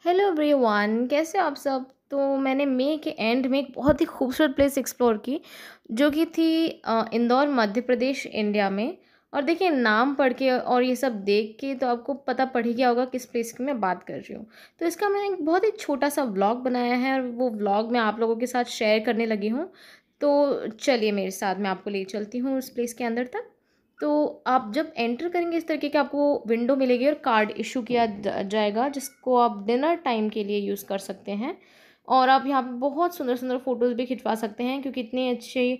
Hello everyone, कैसे हो आप सब। तो मैंने मई के एंड में एक बहुत ही खूबसूरत प्लेस एक्सप्लोर की जो कि थी इंदौर मध्य प्रदेश इंडिया में। और देखिए, नाम पढ़ के और ये सब देख के तो आपको पता पड़ ही गया होगा किस प्लेस की मैं बात कर रही हूँ। तो इसका मैंने एक बहुत ही छोटा सा व्लॉग बनाया है और वो व्लॉग मैं आप लोगों के साथ शेयर करने लगी हूँ। तो चलिए मेरे साथ, मैं आपको ले चलती हूँ उस प्लेस के अंदर तक। तो आप जब एंटर करेंगे इस तरीके की आपको विंडो मिलेगी और कार्ड इशू किया जाएगा जिसको आप डिनर टाइम के लिए यूज़ कर सकते हैं। और आप यहाँ पे बहुत सुंदर सुंदर फ़ोटोज़ भी खिंचवा सकते हैं क्योंकि इतनी अच्छी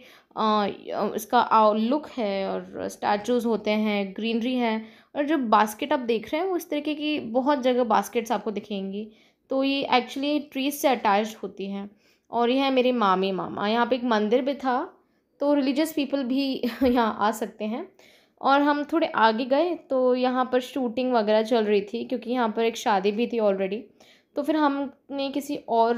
इसका लुक है और स्टैचूज़ होते हैं, ग्रीनरी है। और जो बास्केट आप देख रहे हैं वो इस तरीके की बहुत जगह बास्केट्स आपको दिखेंगी। तो ये एक्चुअली ट्रीज से अटैच्ड होती हैं। और ये है मेरे मामी मामा। यहाँ पे एक मंदिर भी था, तो रिलीजियस पीपल भी यहाँ आ सकते हैं। और हम थोड़े आगे गए तो यहाँ पर शूटिंग वगैरह चल रही थी क्योंकि यहाँ पर एक शादी भी थी ऑलरेडी। तो फिर हमने किसी और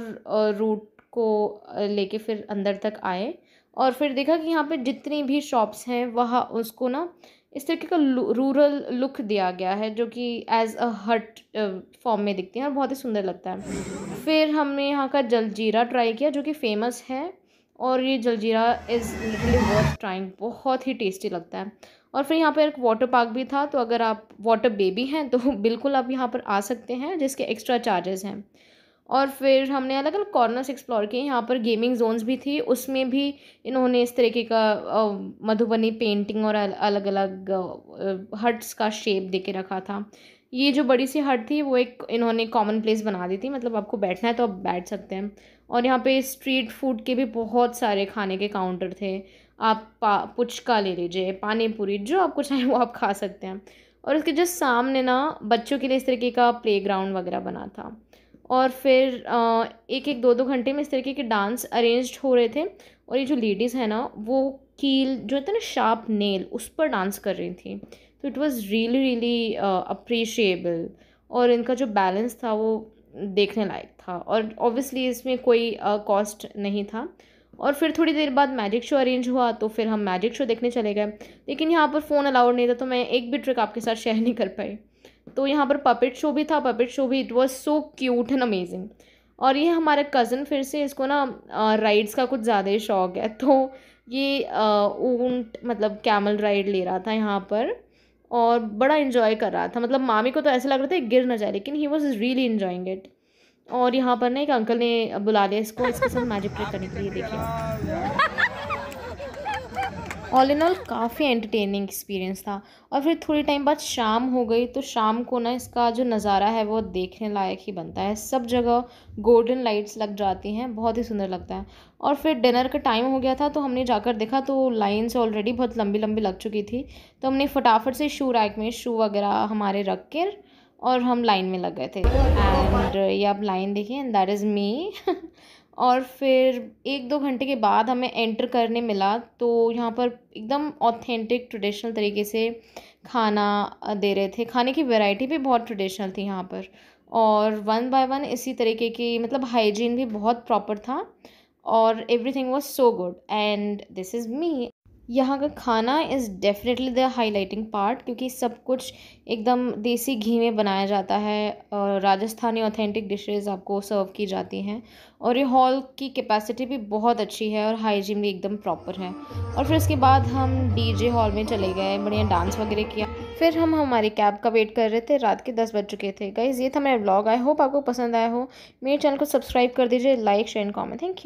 रूट को लेके फिर अंदर तक आए। और फिर देखा कि यहाँ पे जितनी भी शॉप्स हैं वहाँ उसको ना इस तरीके का रूरल लुक दिया गया है जो कि एज अ हट फॉर्म में दिखती है और बहुत ही सुंदर लगता है। फिर हमने यहाँ का जलजीरा ट्राई किया जो कि फ़ेमस है। और ये jaljeera is literally worth trying, बहुत ही टेस्टी लगता है। और फिर यहाँ पर एक वाटर पार्क भी था, तो अगर आप वाटर बेबी हैं तो बिल्कुल आप यहाँ पर आ सकते हैं जिसके एक्स्ट्रा चार्जेस हैं। और फिर हमने अलग अलग कॉर्नर्स एक्सप्लोर किए। यहाँ पर गेमिंग जोन्स भी थी, उसमें भी इन्होंने इस तरीके का मधुबनी पेंटिंग और अलग अलग हट्स का शेप दे के रखा था। ये जो बड़ी सी हट थी वो एक इन्होंने कॉमन प्लेस बना दी थी, मतलब आपको बैठना है तो आप बैठ सकते हैं। और यहाँ पे स्ट्रीट फूड के भी बहुत सारे खाने के काउंटर थे। आप पुचका ले लीजिए, पानी पूरी, जो आपको चाहे वो आप खा सकते हैं। और उसके जस्ट सामने ना बच्चों के लिए इस तरीके का प्लेग्राउंड वगैरह बना था। और फिर एक एक दो दो घंटे में इस तरीके के डांस अरेंज्ड हो रहे थे। और ये जो लेडीज़ है ना वो कील जो होता है ना, शार्प नेल, उस पर डांस कर रही थी। तो it was really really appreciable. और इनका जो बैलेंस था वो देखने लायक था। और ऑब्वियसली इसमें कोई कॉस्ट नहीं था। और फिर थोड़ी देर बाद मैजिक शो अरेंज हुआ तो फिर हम मैजिक शो देखने चले गए। लेकिन यहाँ पर फ़ोन अलाउड नहीं था तो मैं एक भी ट्रिक आपके साथ शेयर नहीं कर पाई। तो यहाँ पर पपेट शो भी था, पपेट शो भी it was so cute and amazing. और ये हमारा कज़न, फिर से इसको ना राइड्स का कुछ ज़्यादा ही शौक है, तो ये ऊंट मतलब कैमल राइड ले रहा था यहाँ पर। और बड़ा इन्जॉय कर रहा था, मतलब मामी को तो ऐसा लग रहा था गिर ना जाए, लेकिन he was really enjoying it. और यहाँ पर ना एक अंकल ने बुला लिया इसको इसके साथ मैजिक ट्रिक करने के लिए, देखिए। ऑल इन ऑल काफ़ी एंटरटेनिंग एक्सपीरियंस था। और फिर थोड़ी टाइम बाद शाम हो गई, तो शाम को ना इसका जो नज़ारा है वो देखने लायक ही बनता है। सब जगह गोल्डन लाइट्स लग जाती हैं, बहुत ही सुंदर लगता है। और फिर डिनर का टाइम हो गया था तो हमने जाकर देखा तो लाइन्स ऑलरेडी बहुत लंबी लंबी लग चुकी थी। तो हमने फटाफट से शू रैक में शू वगैरह हमारे रख कर और हम लाइन में लग गए थे। एंड ये आप लाइन देखिए, एंड दैट इज़ मी। और फिर एक दो घंटे के बाद हमें एंटर करने मिला, तो यहाँ पर एकदम ऑथेंटिक ट्रेडिशनल तरीके से खाना दे रहे थे। खाने की वैरायटी भी बहुत ट्रेडिशनल थी यहाँ पर। और वन बाय वन इसी तरीके की, मतलब हाइजीन भी बहुत प्रॉपर था। और everything was so good and this is me. यहाँ का खाना is definitely the highlighting part क्योंकि सब कुछ एकदम देसी घी में बनाया जाता है और राजस्थानी ऑथेंटिक डिशेस आपको सर्व की जाती हैं। और ये हॉल की कैपेसिटी भी बहुत अच्छी है और हाइजीन भी एकदम प्रॉपर है। और फिर उसके बाद हम डीजे हॉल में चले गए, बढ़िया डांस वगैरह किया। फिर हम हमारी कैब का वेट कर रहे थे, रात के 10 बज चुके थे। गाइज़, ये था मेरा ब्लॉग। आई होप आपको पसंद आया हो। मेरे चैनल को सब्सक्राइब कर दीजिए, like share and comment. Thank you.